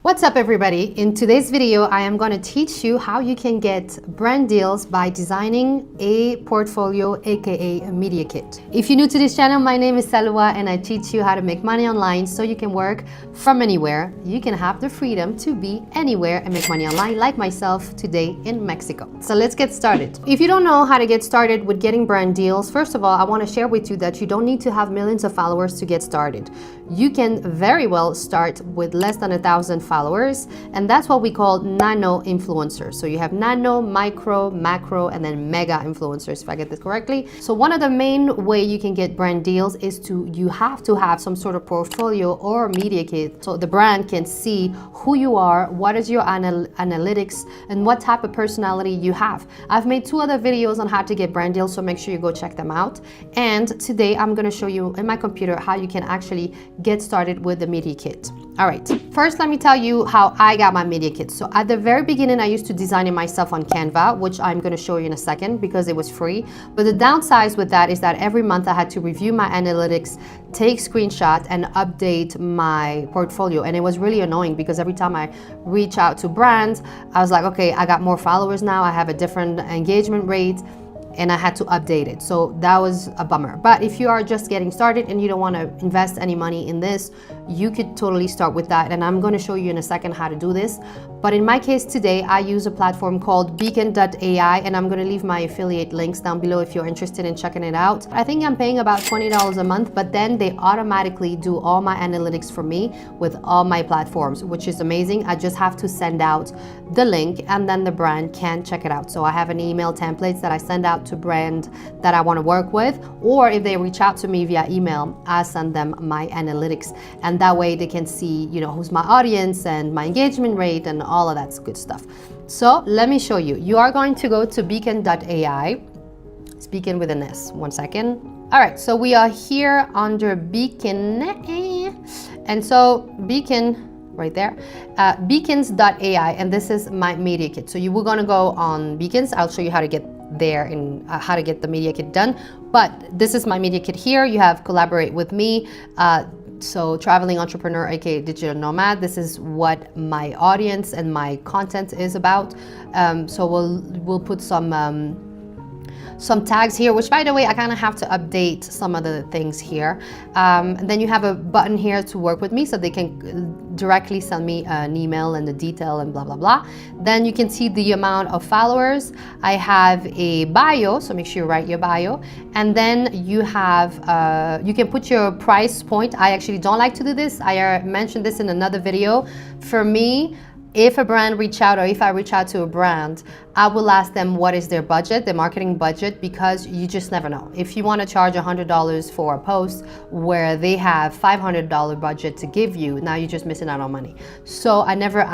What's up everybody? In today's video, I am going to teach you how you can get brand deals by designing a portfolio, aka a media kit. If you're new to this channel, my name is Salwa and I teach you how to make money online so you can work from anywhere. You can have the freedom to be anywhere and make money online like myself today in Mexico. So let's get started. If you don't know how to get started with getting brand deals, first of all, I want to share with you that you don't need to have millions of followers to get started. You can very well start with less than 1,000 followers, and that's what we call nano influencers. So you have nano, micro, macro, and then mega influencers, if I get this correctly. So one of the main way you can get brand deals is you have to have some sort of portfolio or media kit so the brand can see who you are, what is your analytics, and what type of personality you have. I've made 2 other videos on how to get brand deals, so make sure you go check them out. And today I'm going to show you in my computer how you can actually get started with the media kit. All right, first let me tell you how I got my media kit. So at the very beginning, I used to design it myself on Canva, which I'm going to show you in a second because it was free. But the downside with that is that every month I had to review my analytics, take screenshot, and update my portfolio. And it was really annoying because every time I reach out to brands, I was like, okay, I got more followers now, I have a different engagement rate, and I had to update it. So that was a bummer. But if you are just getting started and you don't want to invest any money in this, you could totally start with that. And I'm going to show you in a second how to do this. But in my case today, I use a platform called Beacons.ai, and I'm going to leave my affiliate links down below if you're interested in checking it out. I think I'm paying about $20 a month, but then they automatically do all my analytics for me with all my platforms, which is amazing. I just have to send out the link and then the brand can check it out. So I have an email templates that I send out to brand that I want to work with, or if they reach out to me via email, I send them my analytics, and that way they can see, you know, who's my audience and my engagement rate and all of that good stuff. So let me show you. You are going to go to Beacons.ai. It's Beacon with an S. 1 second. All right, so we are here under Beacon, and so Beacon right there, Beacons.ai, and this is my media kit. So you were going to go on Beacons. I'll show you how to get there and how to get the media kit done. But this is my media kit here. You have collaborate with me. So traveling entrepreneur, aka digital nomad. This is what my audience and my content is about. So we'll put some tags here, which by the way, I kind of have to update some of the things here. And then you have a button here to work with me so they can directly send me an email and the detail and blah, blah, blah. Then you can see the amount of followers. I have a bio, so make sure you write your bio. And then you have, you can put your price point. I actually don't like to do this. I mentioned this in another video. For me, if a brand reach out, or if I reach out to a brand, I will ask them what is their budget, their marketing budget, because you just never know. If you want to charge $100 for a post where they have $500 budget to give you, now you're just missing out on money. So I never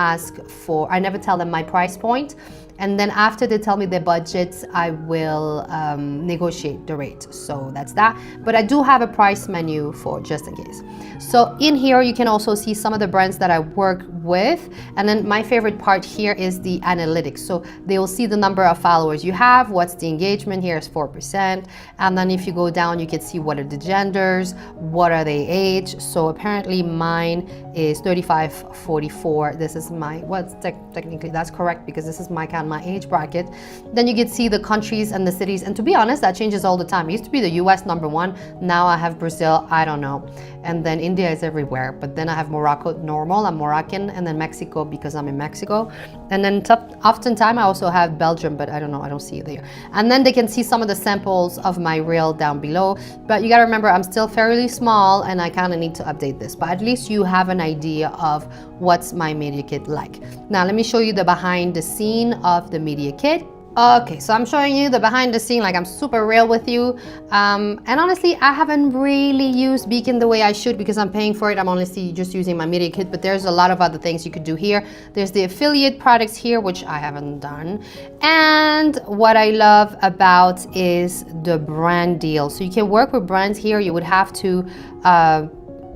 tell them my price point. And then after they tell me their budgets, I will negotiate the rate. So that's that. But I do have a price menu for just in case. So in here, you can also see some of the brands that I work with. And then my favorite part here is the analytics. So they will see the number of followers you have, what's the engagement, here is 4%. And then if you go down, you can see what are the genders, what are they age. So apparently mine is 35-44. This is my, well, technically that's correct because this is my age bracket. Then you can see the countries and the cities, and to be honest, that changes all the time. It used to be the US #1, now I have Brazil, I don't know, and then India is everywhere, but then I have Morocco, normal, I'm Moroccan, and then Mexico because I'm in Mexico, and then oftentimes I also have Belgium, but I don't know, I don't see it there. And then they can see some of the samples of my reel down below, but you gotta remember I'm still fairly small and I kind of need to update this, but at least you have an idea of what's my media kit like. Now let me show you the behind the scene of the media kit. Okay, so I'm showing you the behind the scene, like I'm super real with you. And honestly, I haven't really used Beacon the way I should because I'm paying for it. I'm honestly just using my media kit, but there's a lot of other things you could do here. There's the affiliate products here, which I haven't done. And what I love about is the brand deal. So you can work with brands here. You would have to,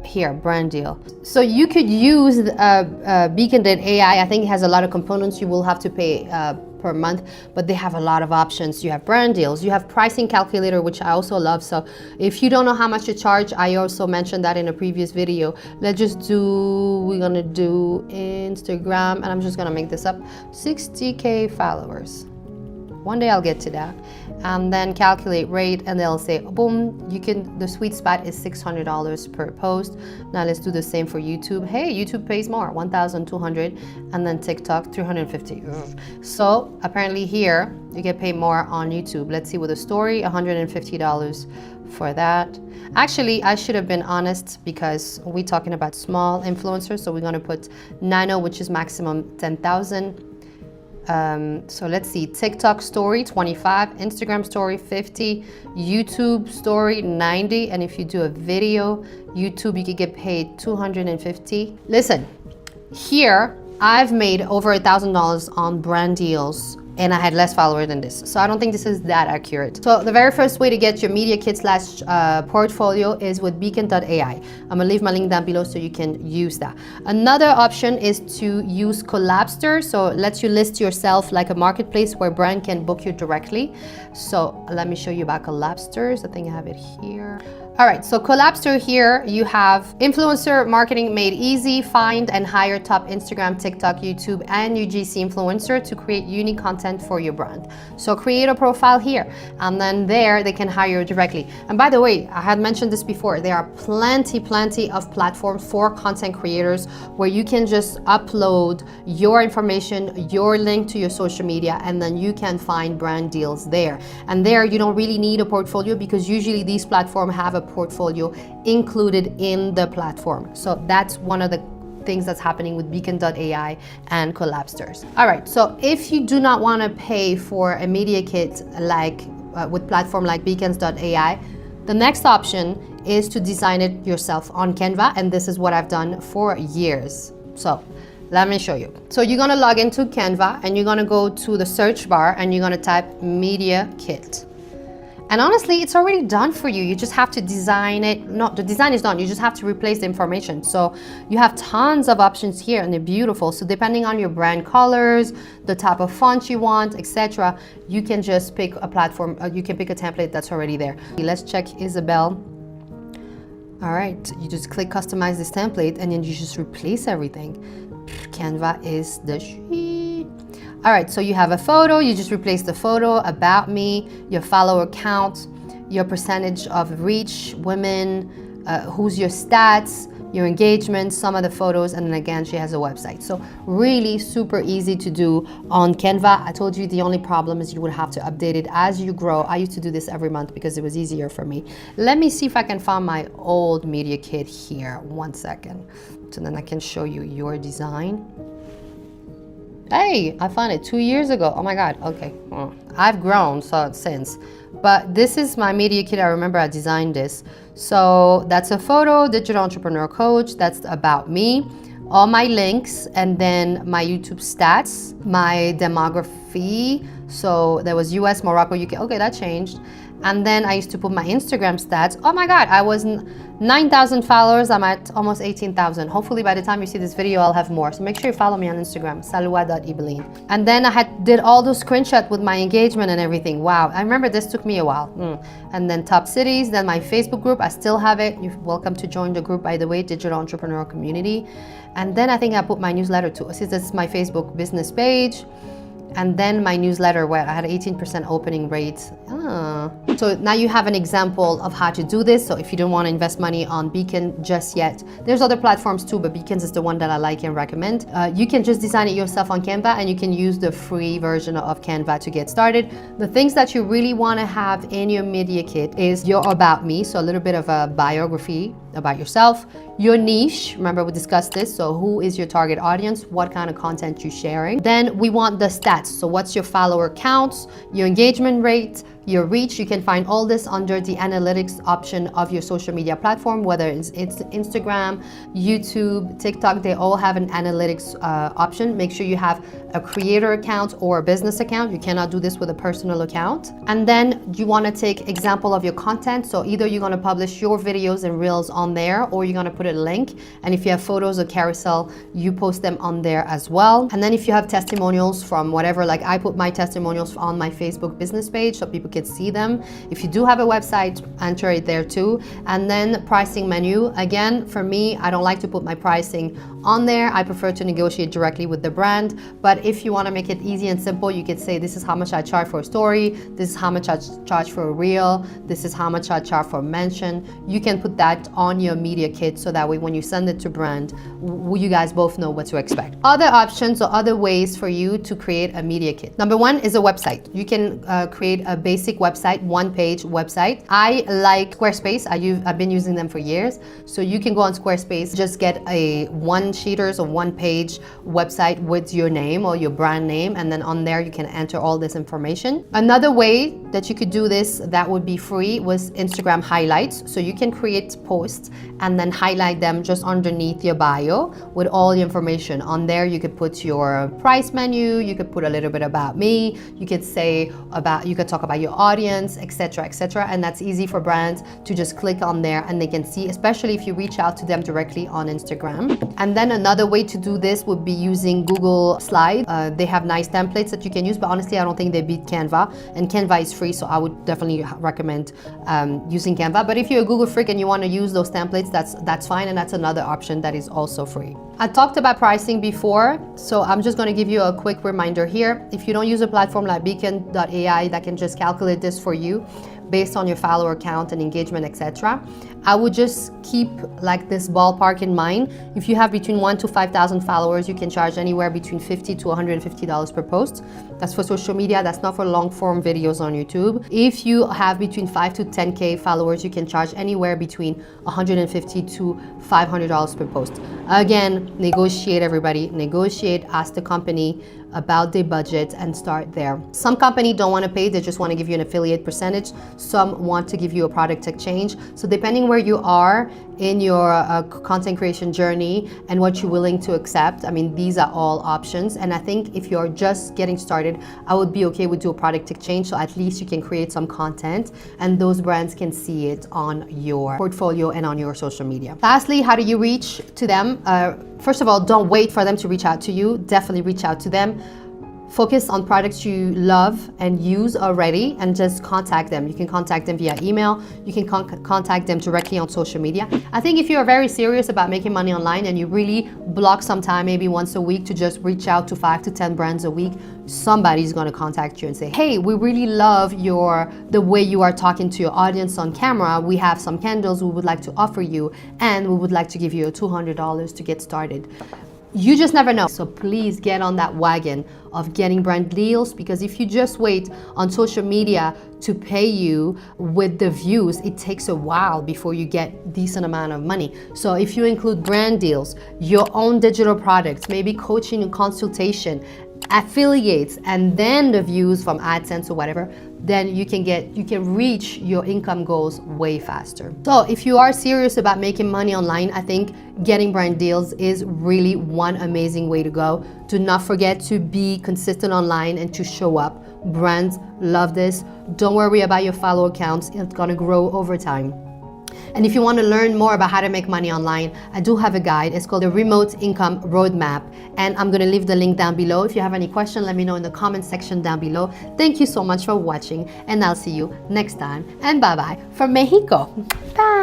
here, brand deal. So you could use Beacon.ai. I think it has a lot of components. You will have to pay per month, but they have a lot of options. You have brand deals, you have pricing calculator, which I also love. So if you don't know how much to charge, I also mentioned that in a previous video. Let's just do, we're gonna do Instagram, and I'm just gonna make this up, 60K followers. One day I'll get to that. And then calculate rate, and they'll say, boom, you can, the sweet spot is $600 per post. Now let's do the same for YouTube. Hey, YouTube pays more, 1,200, and then TikTok, 350. So apparently here, you get paid more on YouTube. Let's see with a story, $150 for that. Actually, I should have been honest because we're talking about small influencers. So we're gonna put nano, which is maximum 10,000. So let's see, TikTok story 25, Instagram story 50, YouTube story 90, and if you do a video, YouTube, you could get paid 250. Listen, here I've made over $1,000 on brand deals, and I had less followers than this. So I don't think this is that accurate. So the very first way to get your media kit slash portfolio is with Beacons.ai. I'm gonna leave my link down below so you can use that. Another option is to use Collabster. So it lets you list yourself like a marketplace where brand can book you directly. So let me show you about Collabsters. I think I have it here. All right, so Collabster here, you have influencer marketing made easy. Find and hire top Instagram, TikTok, YouTube, and UGC influencer to create unique content for your brand. So create a profile here, and then there they can hire you directly. And by the way, I had mentioned this before, there are plenty of platforms for content creators where you can just upload your information, your link to your social media, and then you can find brand deals there. And there you don't really need a portfolio because usually these platforms have a portfolio included in the platform. So that's one of the things that's happening with Beacons.ai and Collabsters. All right, so if you do not want to pay for a media kit like with platform like Beacons.ai, the next option is to design it yourself on Canva, and this is what I've done for years. So let me show you. So you're gonna log into Canva and you're gonna go to the search bar and you're gonna type media kit. And honestly, it's already done for you. You just have to design it. No, the design is done. You just have to replace the information. So you have tons of options here and they're beautiful. So depending on your brand colors, the type of font you want, etc., you can just pick a platform. You can pick a template that's already there. Let's check Isabel. All right, you just click customize this template and then you just replace everything. Canva is the shit. All right, so you have a photo, you just replace the photo, about me, your follower count, your percentage of reach, women, who's your stats, your engagement, some of the photos, and then again, she has a website. So really super easy to do on Canva. I told you the only problem is you would have to update it as you grow. I used to do this every month because it was easier for me. Let me see if I can find my old media kit here. 1 second. So then I can show you your design. Hey, I found it 2 years ago. Oh my God, okay. Well, I've grown since. But this is my media kit. I remember I designed this. So that's a photo, digital entrepreneur coach. That's about me. All my links, and then my YouTube stats, my demography. So there was US, Morocco, UK. Okay, that changed. And then I used to put my Instagram stats. Oh my God, I was 9,000 followers. I'm at almost 18,000. Hopefully by the time you see this video, I'll have more. So make sure you follow me on Instagram, salwa.ibeline. And then I did all those screenshots with my engagement and everything. Wow, I remember this took me a while. And then top cities, then my Facebook group, I still have it. You're welcome to join the group, by the way, Digital Entrepreneur Community. And then I think I put my newsletter too. Since this is my Facebook business page. And then my newsletter where I had 18% opening rate. So now you have an example of how to do this. So if you don't want to invest money on Beacon just yet, there's other platforms too, but Beacons is the one that I like and recommend. You can just design it yourself on Canva, and you can use the free version of Canva to get started. The things that you really want to have in your media kit is your about me, so a little bit of a biography about yourself, your niche, remember we discussed this, so who is your target audience, what kind of content you're sharing. Then we want the stats, so what's your follower counts, your engagement rate, your reach. You can find all this under the analytics option of your social media platform, whether it's Instagram, YouTube, TikTok, they all have an analytics option. Make sure you have a creator account or a business account. You cannot do this with a personal account. And then you want to take example of your content. So either you're going to publish your videos and reels on on there, or you're gonna put a link. And if you have photos or carousel, you post them on there as well. And then if you have testimonials from whatever, like I put my testimonials on my Facebook business page so people can see them. If you do have a website, enter it there too. And then pricing menu. Again, for me, I don't like to put my pricing on there. I prefer to negotiate directly with the brand. But if you want to make it easy and simple, you could say, this is how much I charge for a story, this is how much I charge for a reel, this is how much I charge for a mention. You can put that on your media kit so that way when you send it to brand, you guys both know what to expect. Other options or other ways for you to create a media kit. Number one is a website. You can create a basic website, one-page website. I like Squarespace. I've been using them for years. So you can go on Squarespace, just get a one-sheeters or one-page website with your name or your brand name, and then on there you can enter all this information. Another way that you could do this that would be free was Instagram highlights. So you can create posts and then highlight them just underneath your bio with all the information. On there you could put your price menu, you could put a little bit about me, you could talk about your audience, etc., etc. And that's easy for brands to just click on there and they can see, especially if you reach out to them directly on Instagram. And then another way to do this would be using Google Slides. They have nice templates that you can use, but honestly I don't think they beat Canva, and Canva is free, so I would definitely recommend using Canva. But if you're a Google freak and you want to use those templates, that's fine, and that's another option that is also free. I talked about pricing before, so I'm just going to give you a quick reminder here. If you don't use a platform like Beacons.ai that can just calculate this for you based on your follower count and engagement, etc., I would just keep like this ballpark in mind. If you have between 1,000 to 5,000 followers, you can charge anywhere between $50 to $150 per post. That's for social media. That's not for long form videos on YouTube. If you have between 5 to 10K followers, you can charge anywhere between $150 to $500 per post. Again, negotiate, everybody. Negotiate, ask the company about their budget and start there. Some company don't want to pay, they just want to give you an affiliate percentage. Some want to give you a product exchange. So depending where you are in your content creation journey and what you're willing to accept, I mean, these are all options. And I think if you're just getting started, I would be okay with do a product exchange, so at least you can create some content and those brands can see it on your portfolio and on your social media. Lastly, how do you reach to them? First of all, don't wait for them to reach out to you. Definitely reach out to them. Focus on products you love and use already and just contact them. You can contact them via email. You can contact them directly on social media. I think if you're very serious about making money online and you really block some time, maybe once a week, to just reach out to 5 to 10 brands a week, somebody's going to contact you and say, hey, we really love the way you are talking to your audience on camera. We have some candles we would like to offer you, and we would like to give you $200 to get started. You just never know. So please get on that wagon of getting brand deals, because if you just wait on social media to pay you with the views, it takes a while before you get decent amount of money. So if you include brand deals, your own digital products, maybe coaching and consultation, affiliates, and then the views from AdSense or whatever, then you can reach your income goals way faster. So if you are serious about making money online, I think getting brand deals is really one amazing way to go. Do not forget to be consistent online and to show up. Brands love this. Don't worry about your follower counts. It's gonna grow over time. And if you want to learn more about how to make money online, I do have a guide. It's called the Remote Income Roadmap, and I'm going to leave the link down below. If you have any question, let me know in the comment section down below. Thank you so much for watching, and I'll see you next time. And bye-bye from Mexico. Bye.